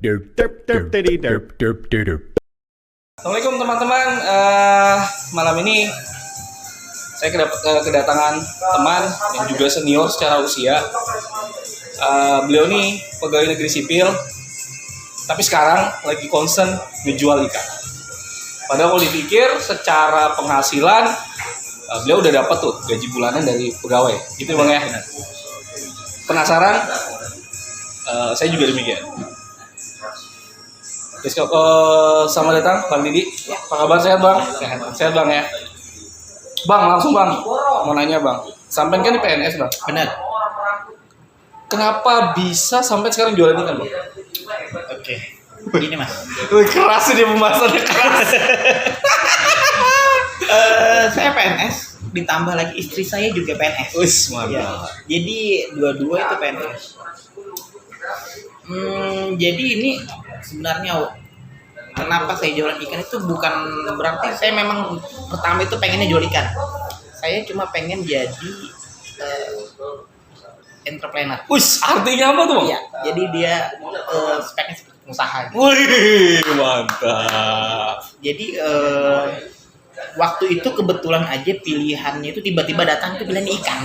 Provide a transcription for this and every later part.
Assalamualaikum teman-teman. Malam ini saya kedatangan teman yang juga senior secara usia. Beliau nih pegawai negeri sipil, tapi sekarang lagi concern ngejual ikan. Padahal kalau dipikir secara penghasilan, beliau udah dapat tuh gaji bulanan dari pegawai, gitu bang ya. Penasaran? Saya juga demikian. Selamat datang Bang Didi. Apa kabar, sehat bang? Sehat bang ya. Bang, langsung bang, mau nanya bang. Sampai kan di PNS bang? Benar. Kenapa bisa sampai sekarang jualan ikan bang? Oke. Gini mas. Wih, keras ini pembahasannya, keras. Saya PNS, ditambah lagi istri saya juga PNS. Wih, mantap. Ya. Jadi dua-dua itu PNS. Jadi ini sebenarnya kenapa saya jualan ikan itu bukan berarti saya memang pertama itu pengennya jual ikan. Saya cuma pengen jadi entrepreneur. Wih, artinya apa tuh bang? Iya, jadi dia speknya seperti pengusaha. Wih, mantap. Jadi waktu itu kebetulan aja pilihannya itu tiba-tiba datang itu pilihan ikan.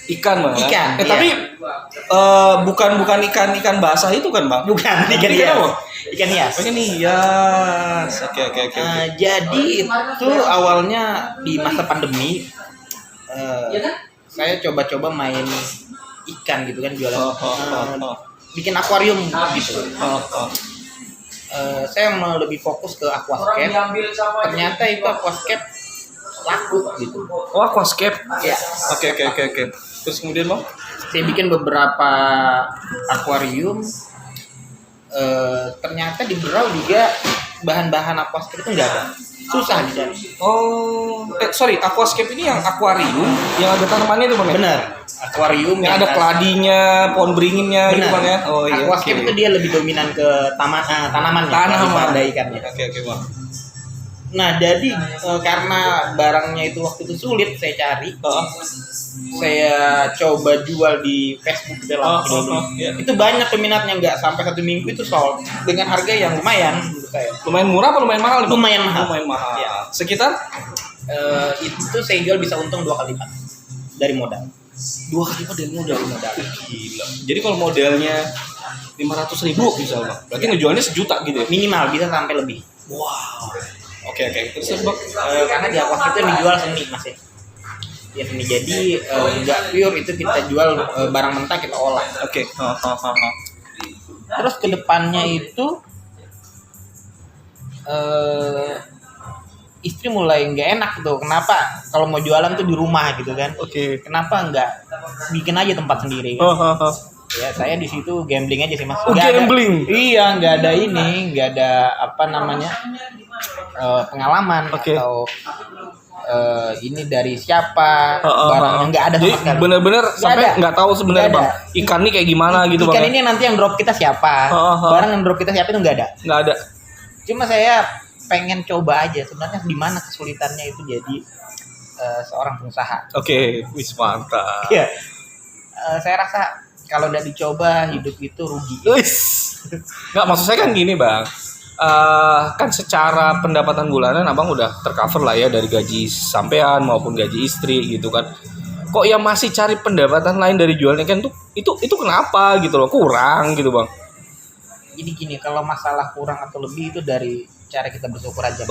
Ikan bang. Ikan. Iya. Tapi bukan ikan basah itu kan bang? Bukan, ikan hias. Ikan hias. Ikan hias. Oke. Jadi itu awalnya di masa pandemi saya coba-coba main ikan gitu kan, jualan bikin akuarium gitu. Saya mau lebih fokus ke aquascape. Ternyata itu aquascape laku gitu. Oh, aquascape. Ya. Oke. Terus kemudian bang? Saya bikin beberapa akuarium. Ternyata di Berau juga bahan-bahan aquascape itu nggak ada. Susah dicari. Oh, sorry, aquascape ini yang akuarium yang ada tanamannya itu bang? Benar. Akuarium yang ada keladinya, pohon beringinnya gitu bang ya? Oh iya. Aquascape itu dia lebih dominan ke tanamannya daripada ikannya. Oke bang. Nah jadi karena barangnya itu waktu itu sulit saya cari, saya coba jual di Facebook dalam iya. Itu banyak peminatnya, nggak sampai 1 minggu itu sold dengan harga yang lumayan menurut saya. Lumayan murah apa lumayan mahal? Lumayan mahal. Ya. Sekitar? Itu saya jual bisa untung 2 kali lipat dari modal. 2 kali lipat dari modal. Gila. Jadi kalau modalnya 500.000 misalnya, berarti ngejualnya 1 juta gitu ya? Minimal bisa sampai lebih. Wow. Oke. Terus bang? Karena di aquascape itu dijual seni mas ya. Ya seni, jadi nggak pure itu kita jual barang mentah kita olah. Oke. Terus kedepannya itu istri mulai nggak enak tuh. Kenapa kalau mau jualan tuh di rumah gitu kan? Oke. Kenapa nggak bikin aja tempat sendiri? Kan? Ya saya di situ gambling aja sih mas. Gambling? Iya, nggak ada ini, nggak ada apa namanya pengalaman atau ini dari siapa barangnya nggak ada sama sekali. Bener-bener sampai nggak tahu sebenarnya bang ikan ini kayak gimana gitu ikan bang. Ini nanti yang drop kita siapa, barang yang drop kita siapa itu nggak ada. Cuma saya pengen coba aja sebenarnya di mana kesulitannya itu jadi seorang pengusaha. Oke, wis mantap. Iya, saya rasa kalau udah dicoba hidup itu rugi. Nggak, maksud saya kan gini bang. Kan secara pendapatan bulanan abang udah tercover lah ya dari gaji sampean maupun gaji istri gitu kan. Kok yang masih cari pendapatan lain dari jualnya kan itu kenapa gitu loh, kurang gitu bang? Jadi gini, kalau masalah kurang atau lebih itu dari cara kita bersyukur aja.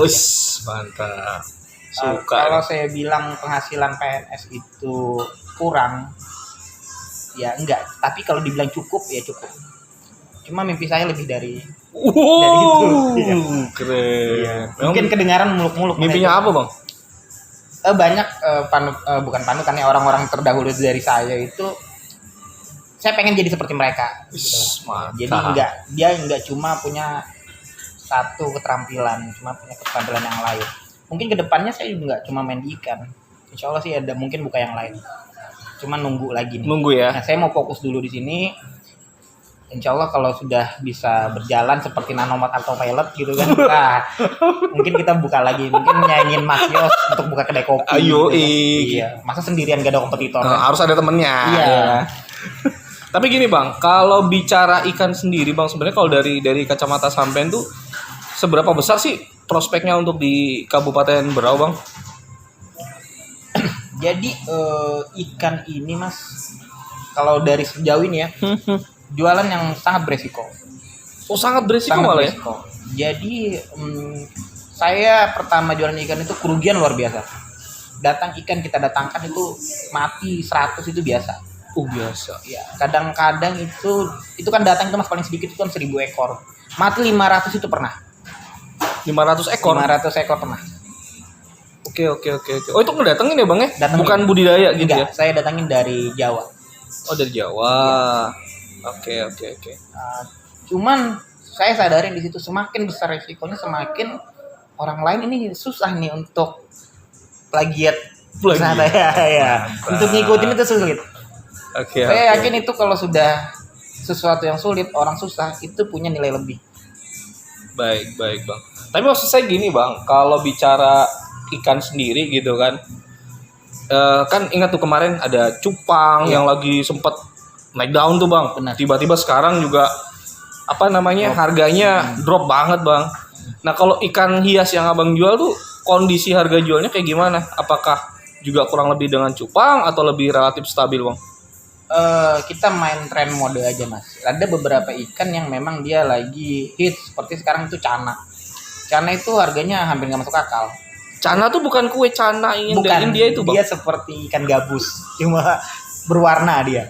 Mantap. Kalau saya bilang penghasilan PNS itu kurang, ya enggak. Tapi kalau dibilang cukup ya cukup. Cuma mimpi saya lebih dari itu. Ya. Keren. Ya. Mungkin kedengaran muluk-muluk. Mimpinya apa bang? Banyak bukan panutannya orang-orang terdahulu dari saya itu. Saya pengen jadi seperti mereka. Gitu. Jadi dia enggak cuma punya satu keterampilan, cuma punya keterampilan yang lain. Mungkin kedepannya saya juga enggak cuma main di ikan. Insya Allah sih ada mungkin buka yang lain. Cuma nunggu lagi nih. Nunggu ya. Nah, saya mau fokus dulu di sini. Insya Allah kalau sudah bisa berjalan seperti Nanomart atau Pilot gitu kan, nah, mungkin kita buka lagi, mungkin nyanyiin Mas Yos untuk buka kedai kopi. Ayo, gitu. Iya, masa sendirian gak ada kompetitor? Harus ada temennya. Iya. Tapi gini bang, kalau bicara ikan sendiri bang, sebenarnya kalau dari kacamata sampean tuh seberapa besar sih prospeknya untuk di Kabupaten Berau bang? Jadi ikan ini mas, kalau dari sejauh ini ya, jualan yang sangat beresiko. Oh sangat berisiko Sangat malah ya? beresiko. Jadi saya pertama jualan ikan itu kerugian luar biasa. Datang ikan kita datangkan itu mati 100 itu biasa. Biasa. Ya, kadang-kadang itu kan datang itu mas paling sedikit itu kan 1.000 ekor. Mati 500 itu pernah. 500 ekor? 500 ekor pernah. Oke. Oh itu ngedatengin ya bang ya? Datengin. Bukan budidaya gitu ya? Enggak, saya datangin dari Jawa. Oh dari Jawa. Oke. Cuman saya sadarin di situ semakin besar resikonya semakin orang lain ini susah nih untuk plagiat usaha saya ya. Untuk ngikutin itu sulit. Saya yakin itu kalau sudah sesuatu yang sulit orang susah itu punya nilai lebih. Baik bang. Tapi maksud saya gini bang, kalau bicara ikan sendiri gitu kan, kan ingat tuh kemarin ada cupang yang lagi sempet naik daun tuh bang. Benar. Tiba-tiba sekarang juga harganya drop banget bang. Nah kalau ikan hias yang abang jual tuh kondisi harga jualnya kayak gimana? Apakah juga kurang lebih dengan cupang atau lebih relatif stabil bang? Kita main tren mode aja mas. Ada beberapa ikan yang memang dia lagi hits seperti sekarang itu cana. Cana itu harganya hampir nggak masuk akal. Cana tuh bukan kue cana yang dari India itu bang? Dia seperti ikan gabus, cuma berwarna dia.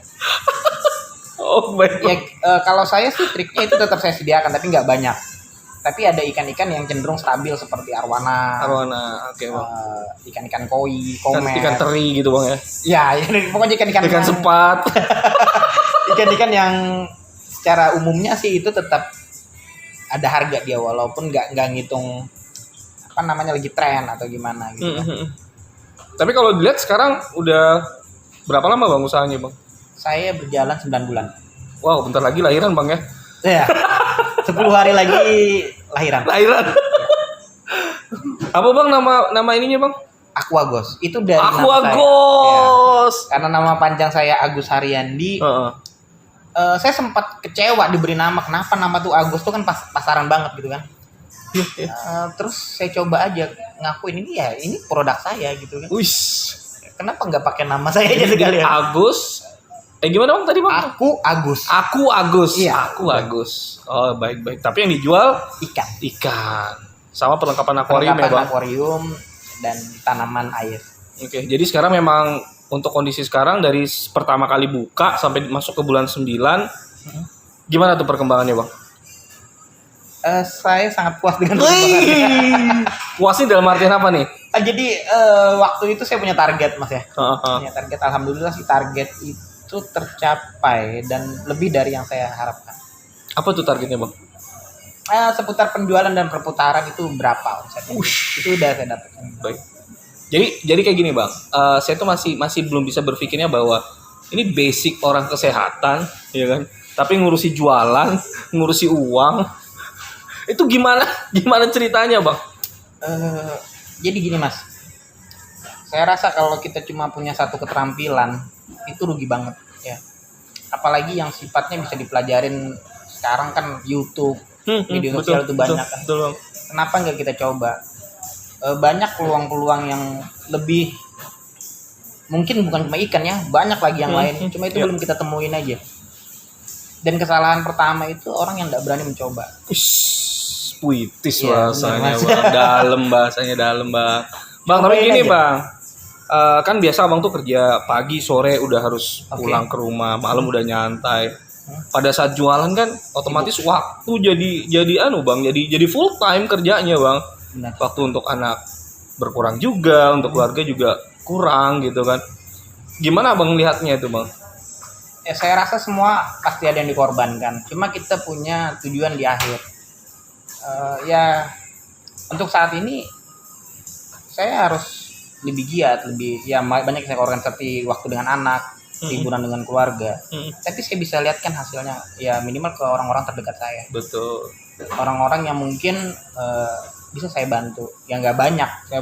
Oh baik. Ya kalau saya sih triknya itu tetap saya sediakan tapi nggak banyak. Tapi ada ikan-ikan yang cenderung stabil seperti arwana. Oke bang. Ikan-ikan koi, komer. Ikan teri gitu bang ya? Ya, pokoknya ikan-ikan. Ikan sepat. Ikan-ikan yang secara umumnya sih itu tetap ada harga dia walaupun nggak ngitung lagi tren atau gimana gitu. Tapi kalau dilihat sekarang udah berapa lama bang usahanya bang? Saya berjalan 9 bulan. Wow, bentar lagi lahiran bang ya? Ya. 10 hari lagi lahiran. Apa bang nama ininya bang? Aquagos. Itu dari Aquagos. Ya. Karena nama panjang saya Agus Haryandi. Saya sempat kecewa diberi nama. Kenapa nama tuh Agus tuh kan pasaran banget gitu kan. Terus saya coba aja ngakuin ini produk saya gitu kan. Kenapa nggak pakai nama saya aja sekalian? Agus. Gimana bang tadi bang? Aku Agus. Iya. Aku Agus. Oh baik. Tapi yang dijual ikan. Sama perlengkapan akuarium ya bang? Akuarium dan tanaman air. Oke. Jadi sekarang memang untuk kondisi sekarang dari pertama kali buka sampai masuk ke bulan 9, gimana tuh perkembangannya bang? Saya sangat puas dengan perkembangannya. Puasnya dalam artian apa nih? Jadi waktu itu saya punya target mas ya. Punya target, alhamdulillah sih target itu tercapai dan lebih dari yang saya harapkan. Apa tuh targetnya bang? Seputar penjualan dan perputaran itu berapa omsetnya? Itu udah saya dapatkan. Baik. Jadi kayak gini bang, saya tuh masih belum bisa berpikirnya bahwa ini basic orang kesehatan, ya kan? Tapi ngurusi jualan, ngurusi uang, itu gimana ceritanya bang? Jadi gini mas, saya rasa kalau kita cuma punya satu keterampilan itu rugi banget ya. Apalagi yang sifatnya bisa dipelajarin sekarang kan YouTube, video sosial itu banyak kan. Kenapa nggak kita coba? Banyak peluang-peluang yang lebih, mungkin bukan cuma ikan ya, banyak lagi yang lain. Cuma itu belum kita temuin aja. Dan kesalahan pertama itu orang yang nggak berani mencoba. Puitis bahasanya bang, bahasanya dalam bang. Bang tapi gini aja. Bang, kan biasa abang tuh kerja pagi sore udah harus pulang ke rumah, malam udah nyantai. Pada saat jualan kan otomatis waktu jadi full time kerjanya bang. Benar. Waktu untuk anak berkurang juga, untuk keluarga juga kurang gitu kan. Gimana abang lihatnya itu bang? Ya saya rasa semua pasti ada yang dikorbankan. Cuma kita punya tujuan di akhir. Ya untuk saat ini saya harus lebih giat, banyak saya korban seperti waktu dengan anak, liburan dengan keluarga. Tapi saya bisa lihat kan hasilnya ya minimal ke orang-orang terdekat saya. Betul. Orang-orang yang mungkin bisa saya bantu, yang nggak banyak. Saya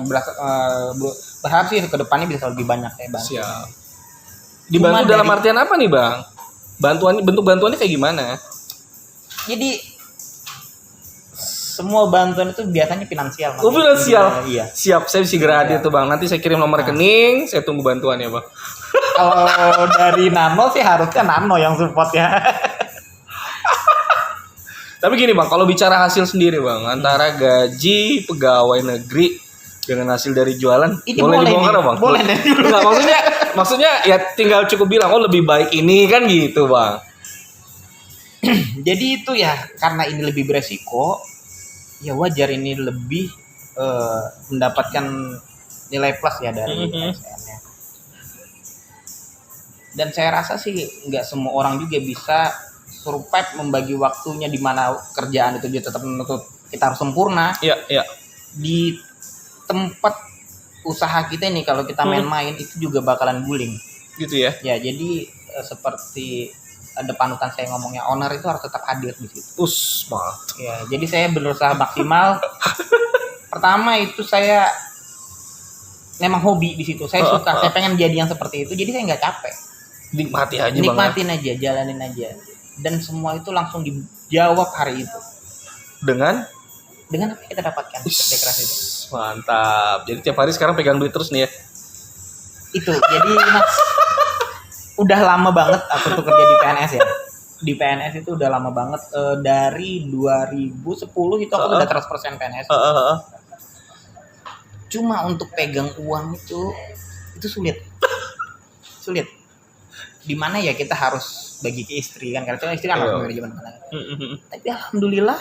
berharap sih ke depannya bisa lebih banyak saya bantu. Siap. Dibantu dalam artian apa nih bang? bentuk bantuannya kayak gimana? Jadi semua bantuan itu biasanya finansial. Mas. Oh, finansial. Iya. Siap, saya segera hadir Iya. tuh Bang. Nanti saya kirim nomor rekening, saya tunggu bantuannya Bang. Kalau dari Nano sih harusnya Nano yang support ya. Tapi gini Bang, kalau bicara hasil sendiri Bang, antara gaji pegawai negeri dengan hasil dari jualan, Ini boleh boleh dibongkar nih, Bang? boleh deh. Enggak, maksudnya ya tinggal cukup bilang, oh lebih baik ini kan gitu Bang. Jadi itu ya karena ini lebih beresiko, ya wajar ini lebih mendapatkan nilai plus ya dari ASN-nya. Dan saya rasa sih nggak semua orang juga bisa survive membagi waktunya di mana kerjaan itu dia tetap menuntut kita harus sempurna. Iya, iya. Di tempat usaha kita nih kalau kita main-main itu juga bakalan guling. Gitu ya. Ya jadi seperti ada panutan saya ngomongnya, owner itu harus tetap hadir di situ. Mantap. Ya, jadi saya berusaha maksimal. Pertama itu saya memang hobi di situ. Saya suka, saya pengen jadi yang seperti itu. Jadi saya nggak capek. Nikmati aja Bang. Nikmatin aja, jalanin aja. Dan semua itu langsung dijawab hari itu. Dengan Dengan apa yang kita dapatkan kerja keras itu. mantap. Jadi tiap hari sekarang pegang duit terus nih ya. Itu. Jadi Mas, udah lama banget aku tuh kerja di PNS ya. Di PNS itu udah lama banget, dari 2010 itu aku udah 100% PNS. Cuma untuk pegang uang itu sulit. Sulit. Di mana ya kita harus bagi ke istri kan, karena istri kan harus manajemen mana. Tapi alhamdulillah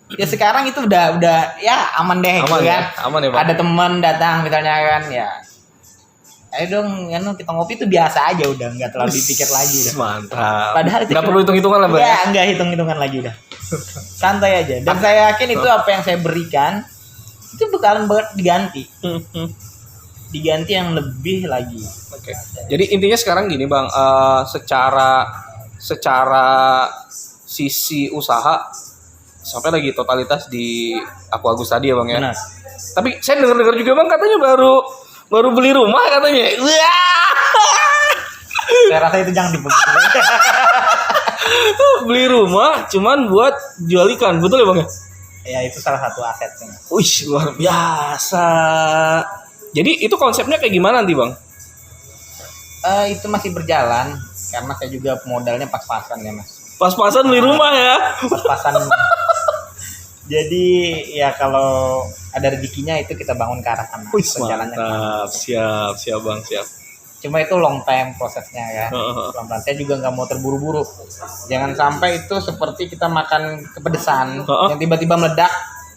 ya sekarang itu udah ya aman deh Aman gitu ya? kan. Aman ya Bang? Ada teman datang misalnya kan ya. Ayo dong, kan kita ngopi itu biasa aja udah, nggak terlalu dipikir lagi udah. Mantap. Padahal itu nggak perlu hitung-hitungan lah Bang. Ya, nggak hitung-hitungan lagi udah. Santai aja. Dan saya yakin itu apa yang saya berikan itu bakalan diganti. Diganti yang lebih lagi. Oke. Jadi intinya sekarang gini Bang, secara sisi usaha sampai lagi totalitas di Aku Agus tadi ya Bang ya. Benar. Tapi saya dengar-dengar juga Bang katanya baru beli rumah katanya. Wah. Saya rasa itu jangan dibuka. Beli rumah cuman buat jual ikan, betul ya Bang ya? Ya itu salah satu asetnya. Wih, luar biasa. Jadi itu konsepnya kayak gimana nanti Bang? Itu masih berjalan karena saya juga modalnya pas-pasan ya Mas. Pas-pasan beli rumah ya. Pas-pasan. Jadi ya kalau ada rezekinya itu kita bangun ke arah sana. Wih, Perjalanannya. mantap. Siap Bang, siap. Cuma itu long time prosesnya ya. Pelan-pelan. Saya juga nggak mau terburu-buru. Jangan sampai itu seperti kita makan kepedesan yang tiba-tiba meledak,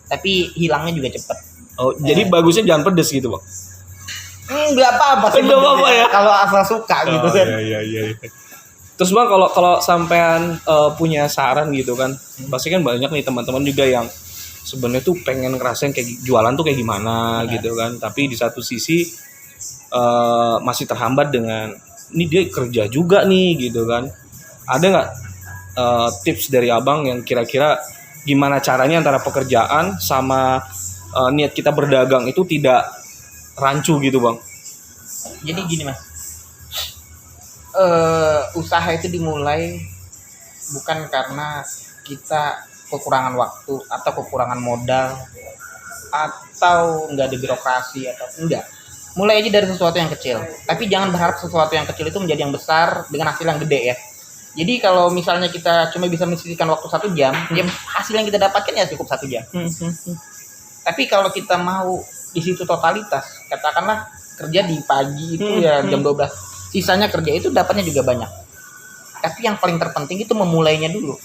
tapi hilangnya juga cepet. Oh, jadi bagusnya jangan pedes gitu Bang. Nggak apa-apa sih. Nggak apa-apa ya. Kalau asal suka gitu kan. Iya. Terus Bang, kalau sampean punya saran gitu kan, pasti kan banyak nih teman-teman juga yang sebenarnya tuh pengen ngerasain kayak jualan tuh kayak gimana gitu kan, tapi di satu sisi masih terhambat dengan ini dia kerja juga nih gitu kan. Ada nggak tips dari Abang yang kira-kira gimana caranya antara pekerjaan sama niat kita berdagang itu tidak rancu gitu Bang? Jadi gini Mas, usaha itu dimulai bukan karena kita kekurangan waktu atau kekurangan modal atau nggak ada birokrasi atau enggak. Mulai aja dari sesuatu yang kecil, tapi jangan berharap sesuatu yang kecil itu menjadi yang besar dengan hasil yang gede ya. Jadi kalau misalnya kita cuma bisa menyisihkan waktu 1 jam, ya hasil yang kita dapatkan ya cukup 1 jam. Tapi kalau kita mau di situ totalitas, katakanlah kerja di pagi itu ya jam 12, sisanya kerja itu dapatnya juga banyak. Tapi yang paling terpenting itu memulainya dulu.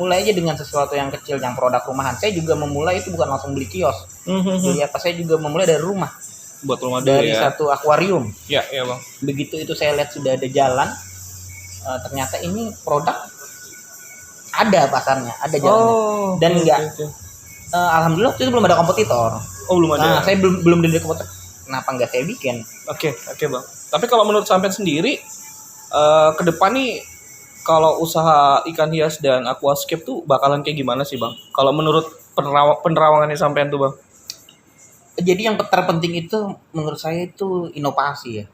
Mulai aja dengan sesuatu yang kecil, yang produk rumahan. Saya juga memulai itu bukan langsung beli kios. Jadi apa, saya juga memulai dari rumah. Buat rumah dulu dari ya. satu akuarium. Ya Bang. Begitu itu saya lihat sudah ada jalan, ternyata ini produk ada pasarnya, ada jalannya. Dan enggak, alhamdulillah waktu itu belum ada kompetitor. Oh, belum ada. Nah, saya belum dari kompetitor. Kenapa enggak saya bikin? Oke Bang. Tapi kalau menurut sampean sendiri, ke depan nih kalau usaha ikan hias dan aquascape tuh bakalan kayak gimana sih Bang? Kalau menurut penerawangannya sampean tuh Bang? Jadi yang terpenting itu menurut saya itu inovasi ya.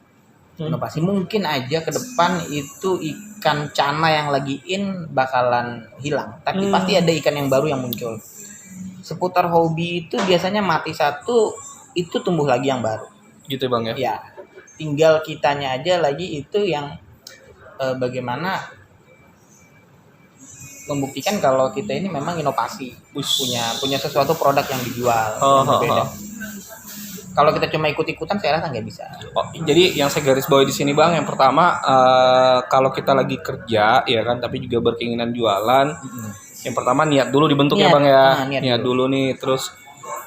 Inovasi mungkin aja ke depan itu ikan cana yang lagi in bakalan hilang, tapi pasti ada ikan yang baru yang muncul. Seputar hobi itu biasanya mati satu, itu tumbuh lagi yang baru. Gitu Bang ya. Ya, tinggal kitanya aja lagi itu yang bagaimana membuktikan kalau kita ini memang inovasi, punya sesuatu produk yang dijual yang berbeda. Kalau kita cuma ikut-ikutan saya rasa nggak bisa. Oh, jadi yang saya garis bawahi di sini Bang, yang pertama kalau kita lagi kerja ya kan, tapi juga berkeinginan jualan, yang pertama niat dulu dibentuk ya Bang ya. Niat dulu nih, terus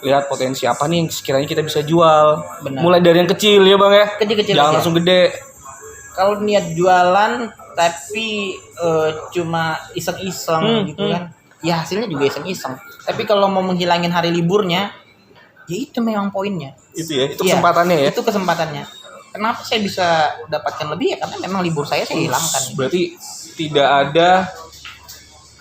lihat potensi apa nih yang sekiranya kita bisa jual. Benar. Mulai dari yang kecil ya Bang ya. Kecil-kecil jangan aja. langsung gede. Kalau niat jualan tapi cuma iseng-iseng gitu kan, ya hasilnya juga iseng-iseng. Tapi kalau mau menghilangin hari liburnya, ya itu memang poinnya. Itu ya, itu kesempatannya ya. Itu kesempatannya. Kenapa saya bisa dapatkan lebih ya? Karena memang libur saya hilangkan. Berarti tidak ada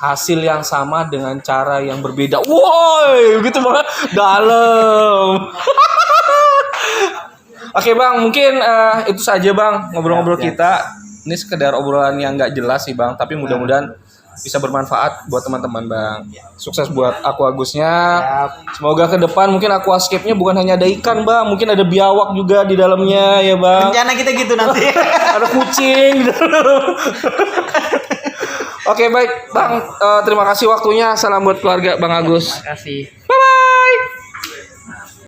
hasil yang sama dengan cara yang berbeda. Woi, gitu banget dalam. Oke Bang, mungkin itu saja Bang ngobrol-ngobrol kita. Ini sekedar obrolan yang nggak jelas sih Bang, tapi mudah-mudahan bisa bermanfaat buat teman-teman Bang. Sukses buat Aquagusnya. Semoga ke depan mungkin aquascape-nya bukan hanya ada ikan Bang, mungkin ada biawak juga di dalamnya ya Bang. Rencana kita gitu nanti. Ada kucing di dalam. Oke baik Bang, terima kasih waktunya. Salam buat keluarga Bang Agus. Terima kasih.